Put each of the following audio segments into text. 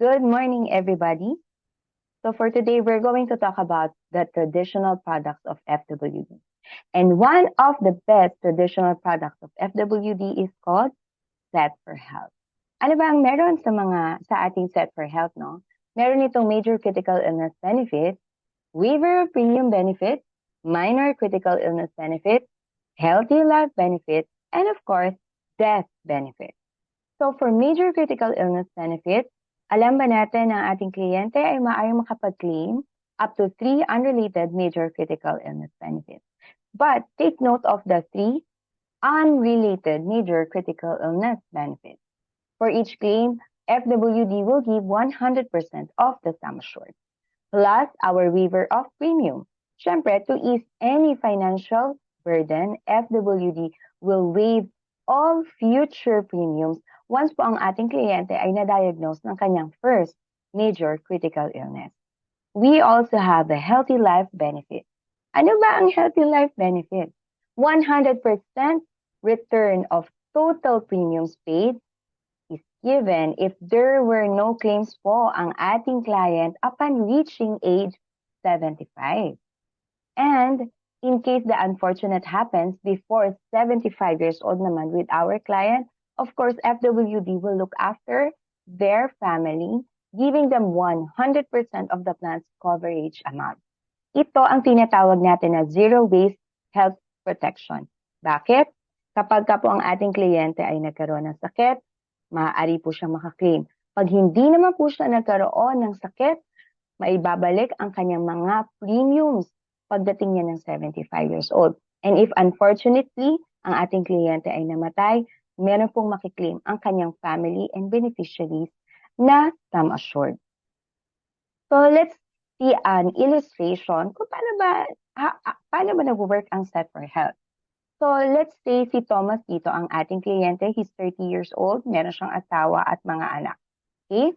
Good morning, everybody. So for today, we're going to talk about the traditional products of FWD. And one of the best traditional products of FWD is called Set for Health. Ano ba ang meron sa ating Set for Health, no? Meron itong major critical illness benefit, waiver of premium benefit, minor critical illness benefit, healthy life benefit, and of course, death benefit. So for major critical illness benefit, alam ba natin na ating kliyente ay maaaring makapag-claim up to 3 unrelated major critical illness benefits. But take note of the 3 unrelated major critical illness benefits. For each claim, FWD will give 100% of the sum assured, plus our waiver of premium. Siyempre, to ease any financial burden, FWD will waive all future premiums once po ang ating kliyente ay na-diagnose ng kanyang first major critical illness. We also have the healthy life benefit. Ano ba ang healthy life benefit? 100% return of total premiums paid is given if there were no claims po ang ating client upon reaching age 75. And in case the unfortunate happens before 75 years old naman with our client, of course, FWD will look after their family, giving them 100% of the plan's coverage amount. Ito ang tinatawag natin na zero-waste health protection. Bakit? Kapag po ang ating kliyente ay nagkaroon ng sakit, maaari po siyang makaklaim. Pag hindi naman po siya nagkaroon ng sakit, maibabalik ang kanyang mga premiums pagdating niya ng 75 years old. And if unfortunately, ang ating kliyente ay namatay, meron pong makiklaim ang kanyang family and beneficiaries na sum assured. So let's see an illustration kung paano ba nag-work ang Set for Health. So let's say si Thomas dito ang ating kliyente, he's 30 years old, meron siyang asawa at mga anak. Okay?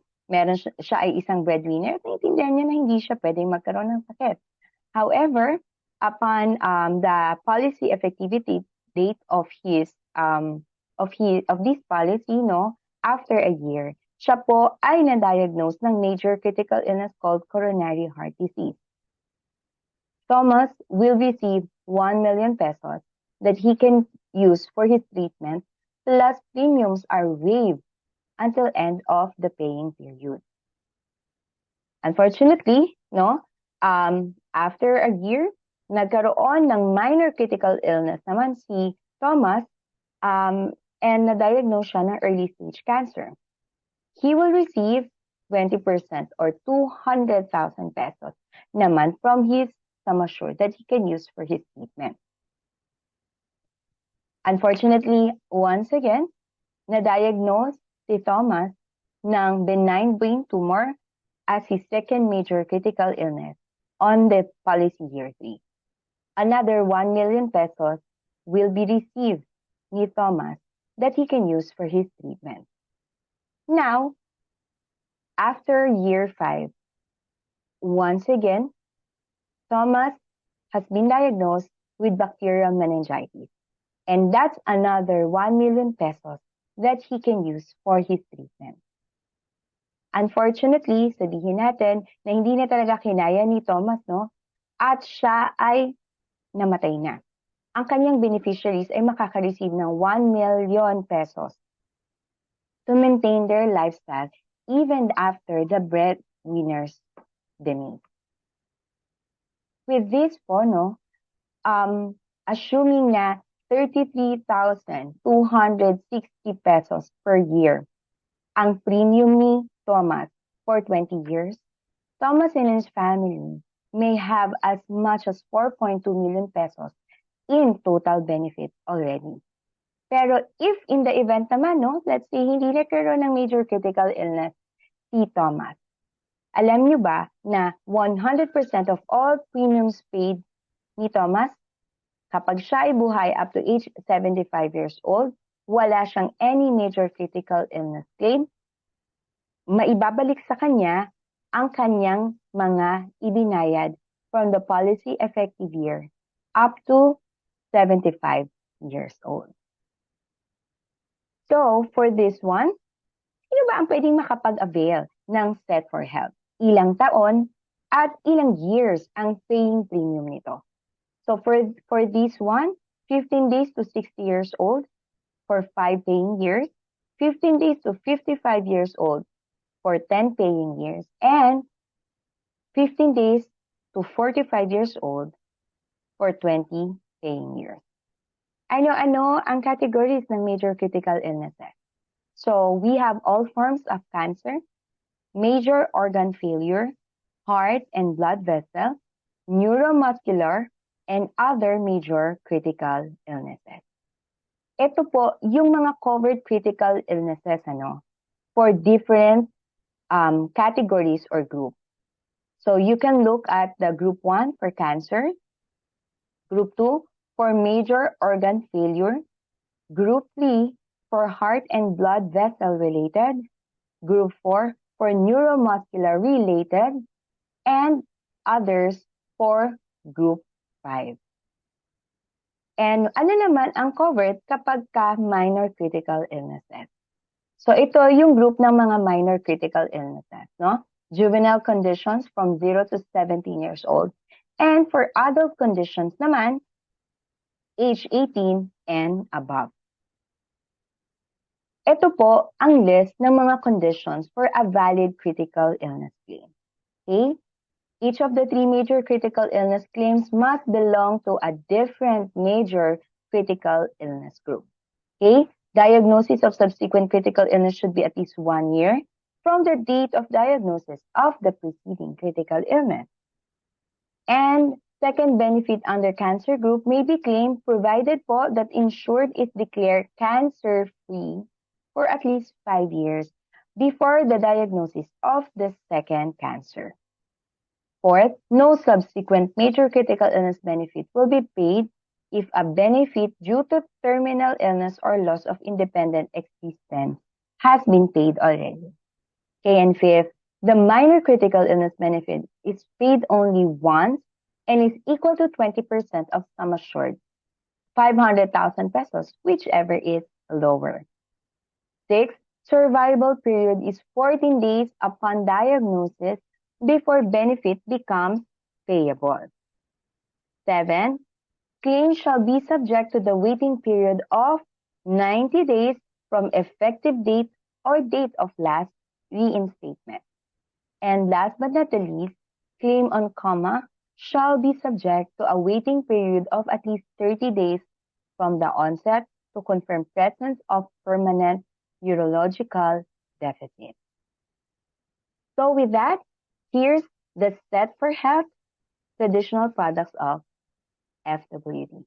Siya ay isang breadwinner, naintindihan niya na hindi siya pwedeng magkaroon ng sakit. However, upon the policy effectivity date of this policy, no, after a year, siya po ay na-diagnose ng major critical illness called coronary heart disease. Thomas will receive 1 million pesos that he can use for his treatment, plus premiums are waived until end of the paying period. Unfortunately, no, after a year, nagkaroon ng minor critical illness naman si Thomas, and na-diagnose siya ng early stage cancer. He will receive 20% or 200,000 pesos naman from his sum assured that he can use for his treatment. Unfortunately, once again, na-diagnose si Thomas ng benign brain tumor as his second major critical illness on the policy year 3. Another 1 million pesos will be received ni Thomas that he can use for his treatment. Now, after year 5, once again, Thomas has been diagnosed with bacterial meningitis. And that's another 1 million pesos that he can use for his treatment. Unfortunately, sabihin natin na hindi na talaga kinaya ni Thomas, no? At siya ay namatay na. Ang kanyang beneficiaries ay makaka-receive ng 1 million pesos to maintain their lifestyle even after the breadwinner's demise. With this po, no, assuming na 33,260 pesos per year ang premium ni Thomas for 20 years, Thomas and his family may have as much as 4.2 million pesos in total benefits already. Pero if in the event naman, no, let's say hindi nagkaroon ng major critical illness si Thomas, alam niyo ba na 100% of all premiums paid ni Thomas, kapag siya ay buhay up to age 75 years old, wala siyang any major critical illness claim, maibabalik sa kanya ang kanyang mga ibinayad from the policy effective year up to 75 years old. So, for this one, sino ba ang pwedeng makapag-avail ng Set for Health. Ilang taon at ilang years ang paying premium nito. So for this one, 15 days to 60 years old for 5 paying years, 15 days to 55 years old for 10 paying years, and 15 days to 45 years old for 20 paying years. Ano-ano ang categories ng major critical illnesses? So we have all forms of cancer, major organ failure, heart and blood vessel, neuromuscular, and other major critical illnesses. Ito po yung mga covered critical illnesses for different categories or groups. So you can look at the group 1 for cancer, group 2 for major organ failure, group 3 for heart and blood vessel related, group 4 for neuromuscular related, and others for group 5. And ano naman ang covered kapag minor critical illnesses? So ito yung group ng mga minor critical illnesses, Juvenile conditions from 0 to 17 years old. And for adult conditions naman, age 18 and above. Ito po ang list ng mga conditions for a valid critical illness claim. Okay? Each of the 3 major critical illness claims must belong to a different major critical illness group. Okay? Diagnosis of subsequent critical illness should be at least 1 year from the date of diagnosis of the preceding critical illness. And second benefit under cancer group may be claimed provided po that insured is declared cancer-free for at least 5 years before the diagnosis of the second cancer. Fourth, no subsequent major critical illness benefit will be paid if a benefit due to terminal illness or loss of independent existence has been paid already. Okay, and fifth, the minor critical illness benefit is paid only once and is equal to 20% of sum assured, 500,000 pesos, whichever is lower. Sixth, survival period is 14 days upon diagnosis before benefit becomes payable. 7, claim shall be subject to the waiting period of 90 days from effective date or date of last reinstatement. And last but not the least, claim on coma shall be subject to a waiting period of at least 30 days from the onset to confirm presence of permanent neurological deficit. So with that, here's the Set for Health traditional products of FWD.